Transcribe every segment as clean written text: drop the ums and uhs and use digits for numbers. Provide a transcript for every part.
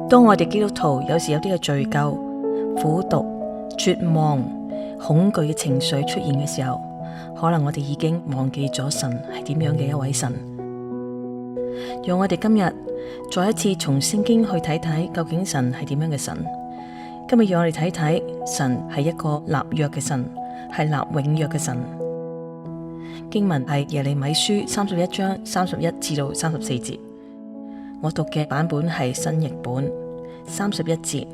當我哋基督徒有時有啲嘅罪疚、苦毒、絕望、恐懼嘅情緒出現嘅時候，可能我哋已經忘記咗神係點樣嘅一位神。讓我哋今日再一次從聖經去睇睇，究竟神係點樣嘅神。今日讓我哋睇睇，神係一個立約嘅神，係立永約嘅神。經文係耶利米書31章31至到34節。我讀嘅版本係新譯本。31節，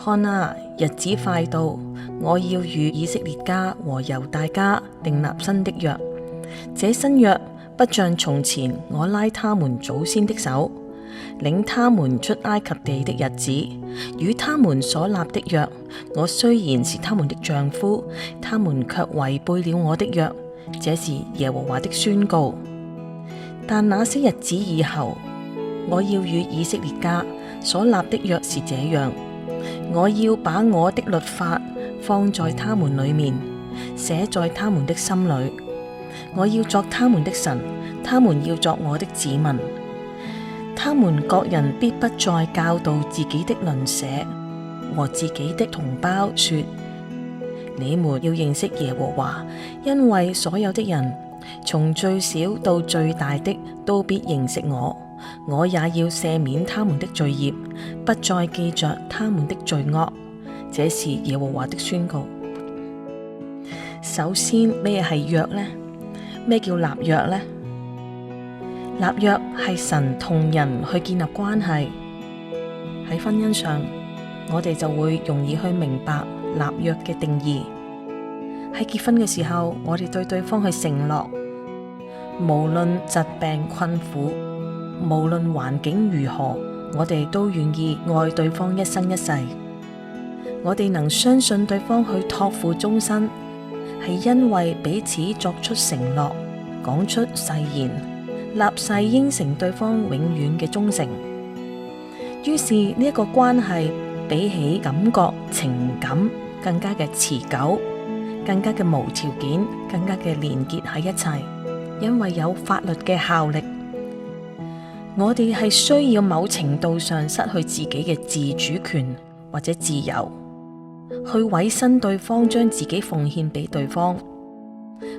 看啊，日子快到，我要與以色列家和猶大家訂立新的約。這新約不像從前我拉他們祖先的手，領他們出埃及地的日子，與他們所立的約。我雖然是他們的丈夫，他們卻違背了我的約。這是耶和華的宣告。但那些日子以後，我要與以色列家所立的約是這樣：我要把我的律法放在他們裏面，寫在他們的心裏。我要作他們的神，他們要作我的子民。他們各人必不再教導自己的鄰舍和自己的同胞說：你們要認識耶和華，因為所有的人，從最小到最大的，都必認識我。我也要赦免他們的罪孽，不再記着他們的罪惡。這是耶和華的宣告。首先，咩係約呢？咩叫立約呢？立約係神同人去建立關係。喺婚姻上，我哋就會容易去明白立約嘅定義。喺結婚嘅時候，我哋對對方去承諾，無論疾病困苦，無論環境如何，我哋都願意愛對方一生一世。我哋能相信對方去託付終身，係因為彼此作出承諾，講出誓言，立誓應承對方永遠嘅忠誠。於是呢一個關係比起感覺情感更加嘅持久，更加嘅無條件，更加嘅連結喺一齊，因為有法律嘅效力。我哋係需要某程度上失去自己嘅自主權或者自由，去委身對方，將自己奉獻俾對方，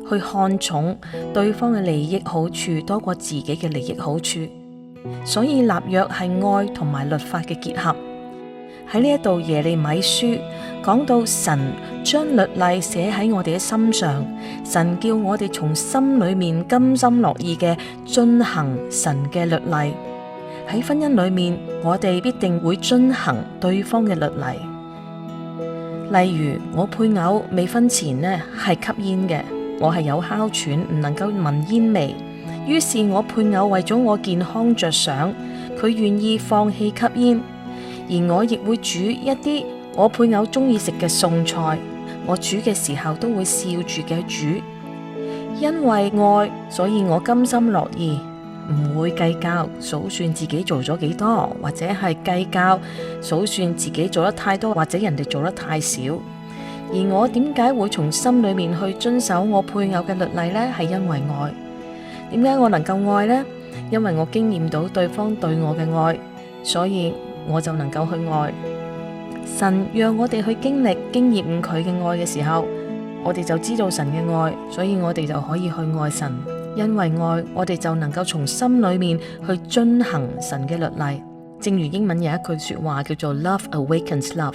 去看重對方嘅利益好處多過自己嘅利益好處。所以立約係愛同埋律法嘅結合。喺呢一度耶利米書講到神將律例寫喺我哋嘅心上，神叫我哋從心裏面甘心樂意嘅遵行神嘅律例。喺婚姻裏面，我哋必定會遵行對方嘅律例。例如我配偶未婚前呢係吸煙嘅，我係有哮喘，唔能夠聞煙味，於是我配偶為咗我健康着想，佢願意放棄吸煙。而我亦會煮一啲我配偶中意食嘅餸菜，我煮嘅時候都會笑住嘅煮，因為愛，所以我甘心樂意，唔會計較數算自己做咗幾多，或者係計較數算自己做得太多，或者人哋做得太少。而我點解會從心裏面去遵守我配偶嘅律例呢？係因為愛。點解我能夠愛呢？因為我經驗到對方對我嘅愛，所以我就能夠去愛。神讓我哋去經驗佢嘅愛嘅時候，我哋就知道神嘅愛，所以我哋就可以去愛神。因為愛，我哋就能夠從心裏面去遵行神嘅律例。正如英文有一句說話叫做 Love awakens love。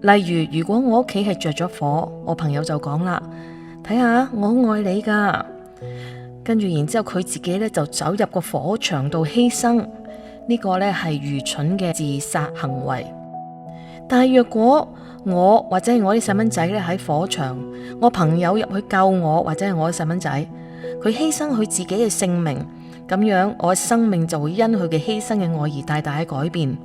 例如，如果我屋企係着咗火，我朋友就講啦，睇下我好愛你噶，跟住然之後佢自己咧就走入個火場度犧牲。呢個呢係愚蠢嘅自殺行為。但係若果我或者係我啲細蚊仔咧喺火場，我朋友入去救我，或者係我啲細蚊仔，佢犧牲佢自己嘅性命，咁樣我嘅生命就會因佢嘅犧牲嘅愛而大大嘅改變。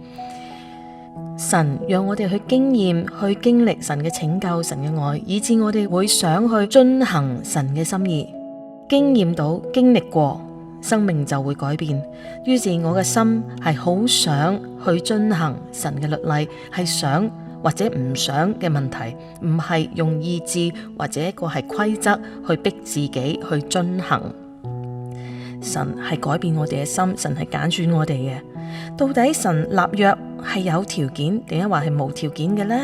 神讓我哋去經驗、去經歷神嘅拯救、神嘅愛，以致我哋會想去遵行神嘅心意，經驗到、經歷過。生命就會改變，於是我嘅心係好想去遵行神嘅律例，係想或者唔想嘅問題，唔係用意志或者一個係規則去逼自己去遵行。神係改變我哋嘅心，神係揀選我哋嘅。到底神立約係有條件定係話係無條件嘅呢？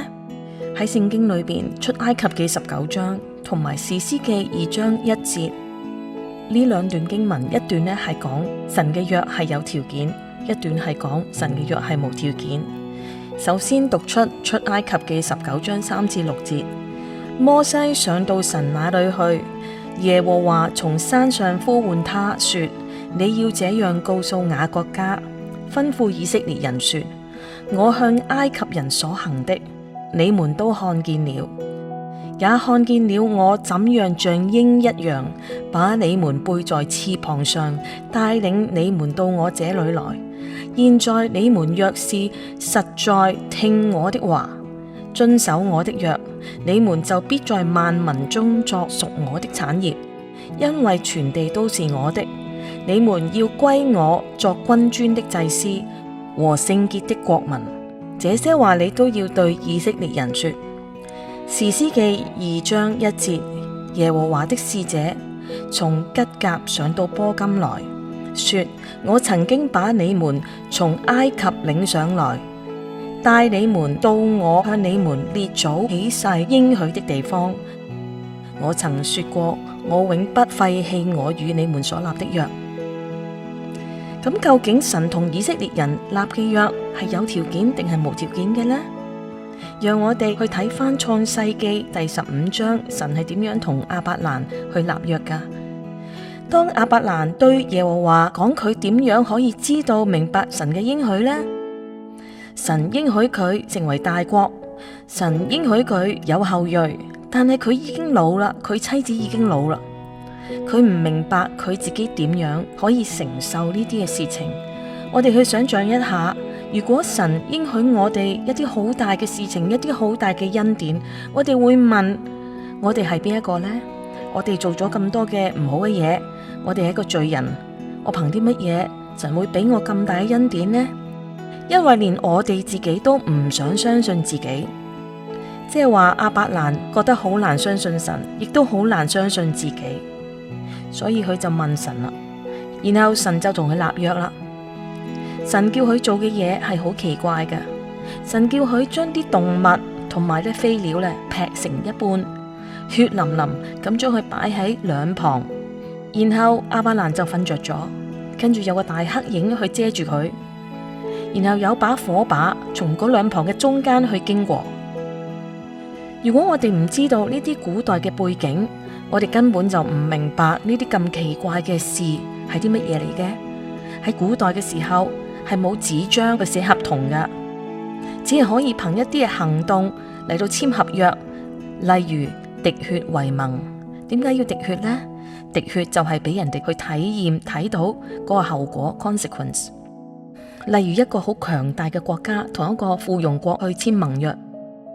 喺聖經裏邊，出埃及記19章同埋士師記2章1節呢兩段經文，一段呢係講神嘅約係有條件，一段係講神嘅約係無條件。首先讀出埃及記19章3至6節，摩西上到神那裏去，耶和華從山上呼喚他說：你要這樣告訴雅各家，吩咐以色列人說：我向埃及人所行的，你們都看見了，也看見了我怎樣像鷹一樣，把你們背在翅膀上，帶領你們到我這裏來。現在你們若是實在聽我的話，遵守我的約，你們就必在萬民中作屬我的產業，因為全地都是我的。你們要歸我作君尊的祭司和聖潔的國民。這些話你都要對以色列人說。士師記2章1節，耶和華的使者從吉甲上到波金來，說：我曾經把你們從埃及領上來，帶你們到我向你們列祖起誓應許的地方。我曾說過，我永不廢棄我與你們所立的約。咁究竟神同以色列人立嘅約係有條件定係無條件嘅呢？讓我哋去睇翻創世記第15章，神係點樣同亞伯蘭去立約噶？當亞伯蘭對耶和華講佢點樣可以知道明白神嘅應許呢？神應許佢成為大國，神應許佢有後裔，但係佢已經老啦，佢妻子已經老啦，佢唔明白佢自己點樣可以承受呢啲嘅事情。我哋去想象一下，如果神應許我哋一啲好大嘅事情，一啲好大嘅恩典，我哋會問：我哋係邊一個呢？我哋做咗咁多嘅唔好嘅嘢，我哋係一個罪人，我憑啲乜嘢神會俾我咁大嘅恩典呢？因為連我哋自己都唔想相信自己，即係話亞伯蘭覺得好難相信神，亦都好難相信自己，所以佢就問神啦。然後神就同佢立約啦。神叫佢做嘅嘢係好奇怪嘅，神叫佢將啲動物同埋啲飛鳥咧劈成一半，血淋淋咁將佢擺喺兩旁，然後亞伯蘭就瞓着咗，跟住有個大黑影去遮住佢，然後有把火把從嗰兩旁嘅中間去經過。如果我哋唔知道呢啲古代嘅背景，我哋根本就唔明白呢啲咁奇怪嘅事係啲乜嘢嚟嘅。喺古代嘅時候係冇紙張去寫合同噶，只係可以憑一啲嘅行動嚟到簽合約，例如滴血為盟。點解要滴血呢？滴血就係俾人哋去體驗睇到嗰個後果 consequence。例如一個好強大嘅國家同一個附庸國去簽盟約，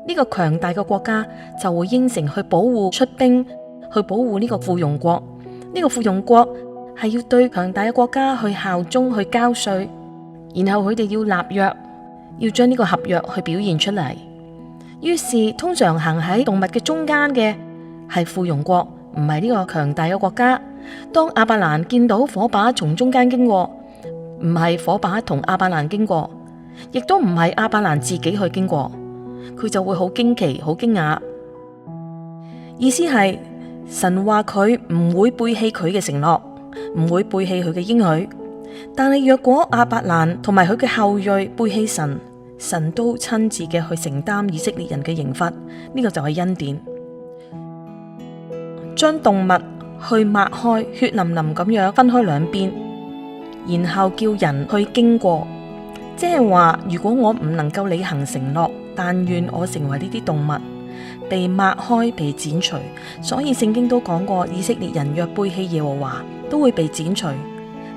呢個強大嘅國家就會應承去保護出兵去保護呢個附庸國，呢個附庸國係要對強大嘅國家去效忠去交稅，然後佢哋要立約，要將呢個合約去表現出嚟。於是通常行喺動物嘅中間嘅係附庸國，唔係呢個強大嘅國家。當亞伯蘭見到火把從中間經過，唔係火把同亞伯蘭經過，亦都唔係亞伯蘭自己去經過，佢就會好驚奇好驚訝。意思係神話佢唔會背棄佢嘅承諾，唔會背棄佢嘅應許，但係若果亞伯蘭同埋佢嘅後裔背棄神，神都親自嘅去承擔以色列人嘅刑罰。呢個就係恩典，將動物去擘開，血淋淋咁樣分開兩邊，然後叫人去經過。即係話，如果我唔能夠履行承諾，但願我成為呢啲動物被擘開被剪除。所以聖經都講過，以色列人若背棄耶和華都會被剪除。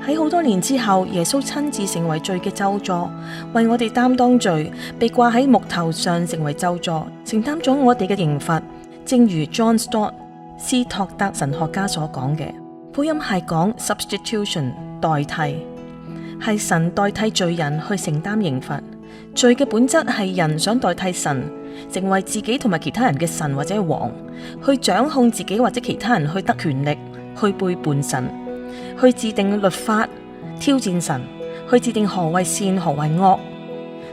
喺好多年之後，耶穌親自成為罪嘅咒詛，為我哋擔當罪，被掛喺木頭上成為咒詛，承擔咗我哋嘅刑罰。正如 John Stott 斯托德神學家所講嘅，福音係講 substitution 代替，係神代替罪人去承擔刑罰。罪嘅本質係人想代替神，成為自己同埋其他人嘅神或者王，去掌控自己或者其他人，去得權力，去背叛神，去制定律法，挑戰神，去制定何為善何為惡。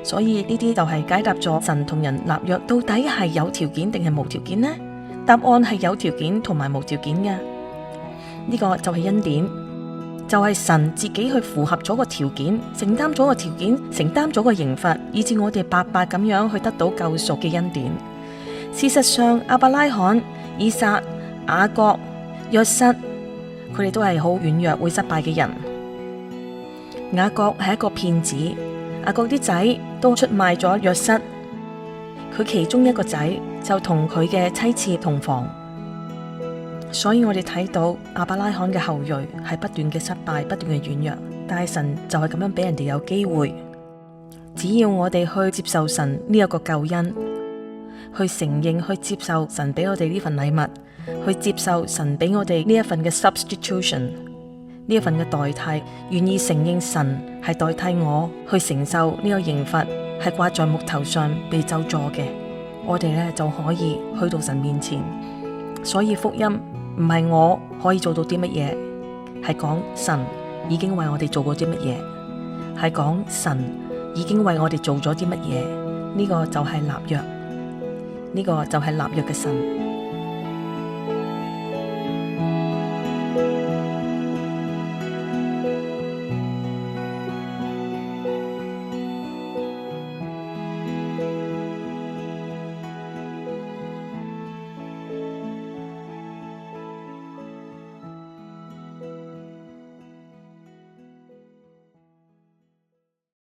所以呢啲就係解答咗神同人立約到底係有條件定係無條件呢？答案係有條件同埋無條件嘅。呢個就係恩典，就係神自己去符合咗個條件，承擔咗個條件，承擔咗個刑罰，以致我哋白白咁樣去得到救贖嘅恩典。事實上，亞伯拉罕、以撒、雅各、約瑟，佢哋都係好軟弱會失敗嘅人。雅各係一個騙子，雅各啲仔都出賣咗約瑟，佢其中一個仔就同佢嘅妻妾同房。所以我哋睇到亞伯拉罕嘅後裔係不斷嘅失敗，不斷嘅軟弱，但係神就係咁樣俾人哋有機會，只要我哋去接受神呢一個救恩，去承認，去接受神俾我哋呢份禮物，去接受神俾我哋呢一份嘅 substitution， 呢一份嘅代替，願意承認神係代替我去承受呢個刑罰，係掛在木頭上被咒詛嘅，我哋呢就可以去到神面前。所以福音唔係我可以做到啲乜嘢，係講神已經為我哋做過啲乜嘢，係講神已經為我哋做咗啲乜嘢。呢個就係立約，呢個就係立約嘅神。